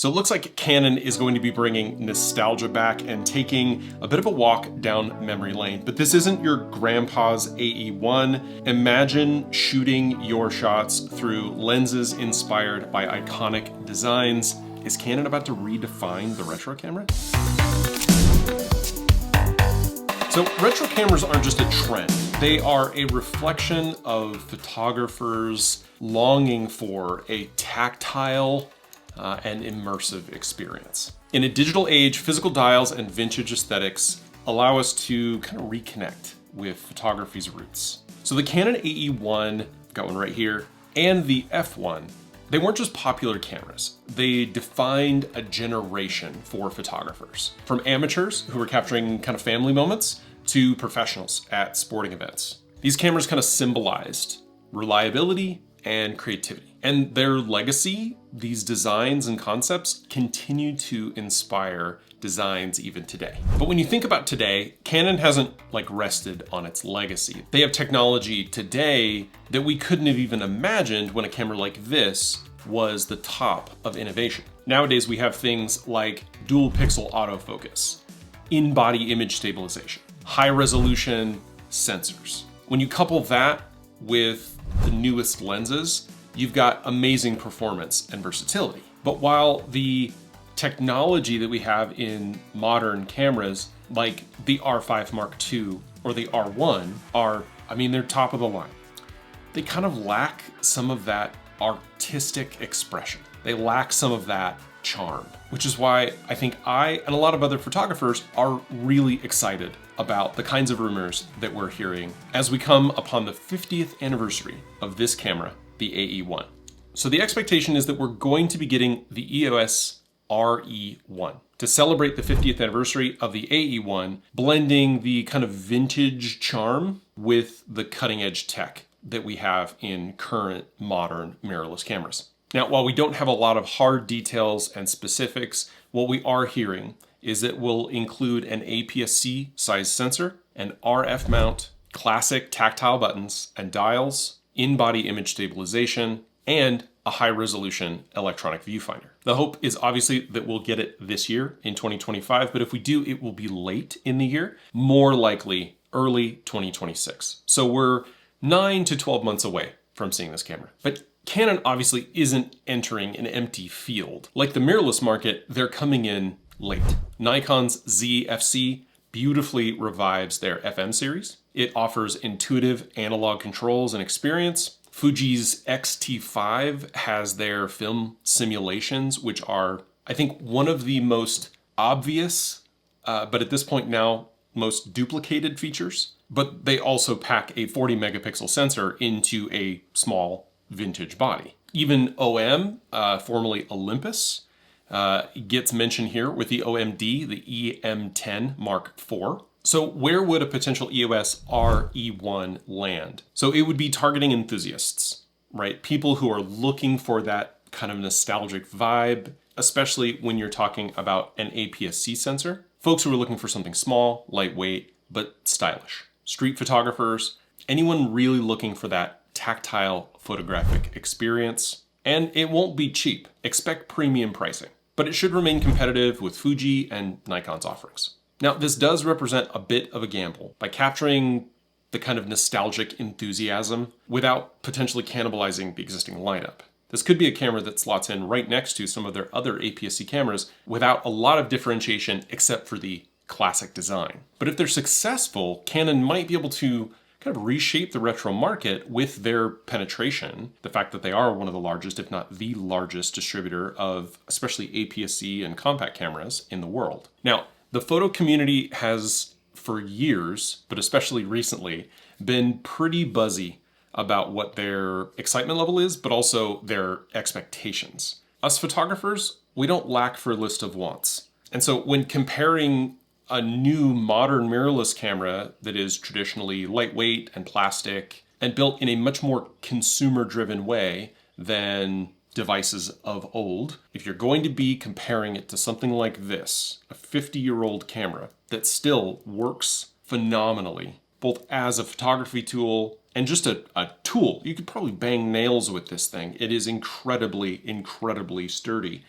So it looks like Canon is going to be bringing nostalgia back and taking a bit of a walk down memory lane. But this isn't your grandpa's AE-1. Imagine shooting your shots through lenses inspired by iconic designs. Is Canon about to redefine the retro camera? So retro cameras aren't just a trend. They are a reflection of photographers longing for a tactile and immersive experience. In a digital age, physical dials and vintage aesthetics allow us to kind of reconnect with photography's roots. So the Canon AE-1, got one right here, and the F1, they weren't just popular cameras. They defined a generation for photographers. From amateurs who were capturing kind of family moments to professionals at sporting events. These cameras kind of symbolized reliability and creativity. And their legacy, these designs and concepts, continue to inspire designs even today. But when you think about today, Canon hasn't rested on its legacy. They have technology today that we couldn't have even imagined when a camera like this was the top of innovation. Nowadays we have things like dual pixel autofocus, in-body image stabilization, high resolution sensors. When you couple that with the newest lenses, you've got amazing performance and versatility. But while the technology that we have in modern cameras, like the R5 Mark II or the R1 they're top of the line. They kind of lack some of that artistic expression. They lack some of that charm, which is why I think I and a lot of other photographers are really excited about the kinds of rumors that we're hearing as we come upon the 50th anniversary of this camera, the AE-1. So the expectation is that we're going to be getting the EOS RE-1 to celebrate the 50th anniversary of the AE-1, blending the kind of vintage charm with the cutting edge tech that we have in current modern mirrorless cameras. Now, while we don't have a lot of hard details and specifics, what we are hearing is that we'll include an APS-C size sensor, an RF mount, classic tactile buttons and dials, in-body image stabilization, and a high-resolution electronic viewfinder. The hope is obviously that we'll get it this year in 2025, but if we do, it will be late in the year, more likely early 2026. So we're 9 to 12 months away from seeing this camera. But Canon obviously isn't entering an empty field. Like the mirrorless market, they're coming in late. Nikon's Z-FC beautifully revives their FM series. It offers intuitive analog controls and experience. Fuji's X-T5 has their film simulations, which are, I think, one of the most obvious, but at this point now, most duplicated features. But they also pack a 40 megapixel sensor into a small vintage body. Even OM, formerly Olympus, gets mentioned here with the OMD, the EM10 Mark IV. So where would a potential EOS RE-1 land? So it would be targeting enthusiasts, right? People who are looking for that kind of nostalgic vibe, especially when you're talking about an APS-C sensor. Folks who are looking for something small, lightweight, but stylish. Street photographers, anyone really looking for that tactile photographic experience. And it won't be cheap. Expect premium pricing, but it should remain competitive with Fuji and Nikon's offerings. Now, this does represent a bit of a gamble by capturing the kind of nostalgic enthusiasm without potentially cannibalizing the existing lineup. This could be a camera that slots in right next to some of their other APS-C cameras without a lot of differentiation except for the classic design. But if they're successful, Canon might be able to kind of reshape the retro market with their penetration, the fact that they are one of the largest, if not the largest distributor of especially APS-C and compact cameras in the world. Now, the photo community has for years, but especially recently, been pretty buzzy about what their excitement level is, but also their expectations. Us photographers, we don't lack for a list of wants. And so when comparing a new modern mirrorless camera that is traditionally lightweight and plastic and built in a much more consumer-driven way than devices of old, if you're going to be comparing it to something like this, a 50-year-old camera that still works phenomenally, both as a photography tool and just a tool. You could probably bang nails with this thing. It is incredibly, incredibly sturdy.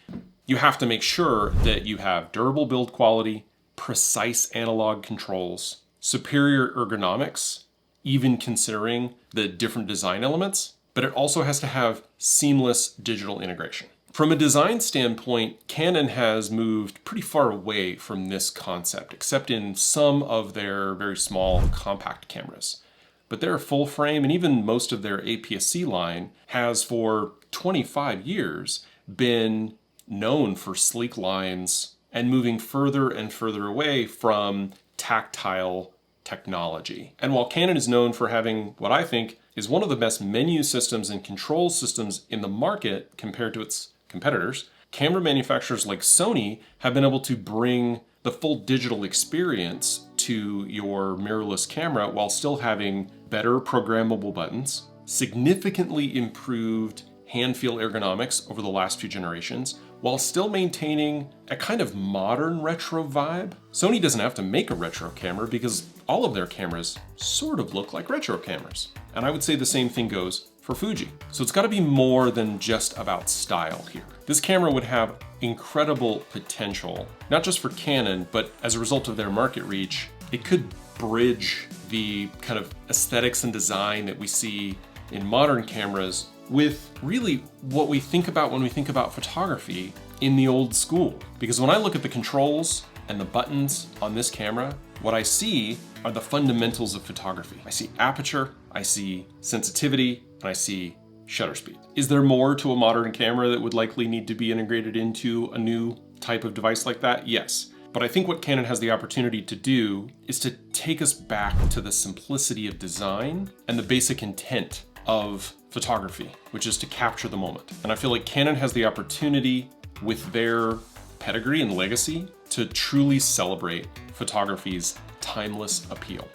You have to make sure that you have durable build quality, precise analog controls, superior ergonomics, even considering the different design elements, but it also has to have seamless digital integration. From a design standpoint, Canon has moved pretty far away from this concept, except in some of their very small compact cameras. But their full frame and even most of their APS-C line has for 25 years been known for sleek lines and moving further and further away from tactile technology. And while Canon is known for having what I think is one of the best menu systems and control systems in the market compared to its competitors, camera manufacturers like Sony have been able to bring the full digital experience to your mirrorless camera while still having better programmable buttons, significantly improved hand feel ergonomics over the last few generations, while still maintaining a kind of modern retro vibe. Sony doesn't have to make a retro camera because all of their cameras sort of look like retro cameras. And I would say the same thing goes for Fuji. So it's gotta be more than just about style here. This camera would have incredible potential, not just for Canon, but as a result of their market reach, it could bridge the kind of aesthetics and design that we see in modern cameras with really what we think about when we think about photography in the old school. Because when I look at the controls and the buttons on this camera, what I see are the fundamentals of photography. I see aperture, I see sensitivity, and I see shutter speed. Is there more to a modern camera that would likely need to be integrated into a new type of device like that? Yes. But I think what Canon has the opportunity to do is to take us back to the simplicity of design and the basic intent of photography, which is to capture the moment. And I feel like Canon has the opportunity with their pedigree and legacy to truly celebrate photography's timeless appeal.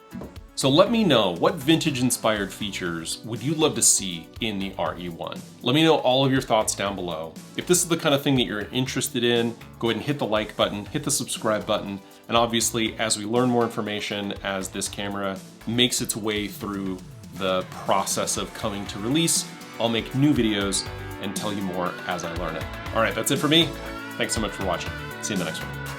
So let me know, what vintage-inspired features would you love to see in the RE-1? Let me know all of your thoughts down below. If this is the kind of thing that you're interested in, go ahead and hit the like button, hit the subscribe button, and obviously as we learn more information, as this camera makes its way through the process of coming to release, I'll make new videos and tell you more as I learn it. All right, that's it for me. Thanks so much for watching. See you in the next one.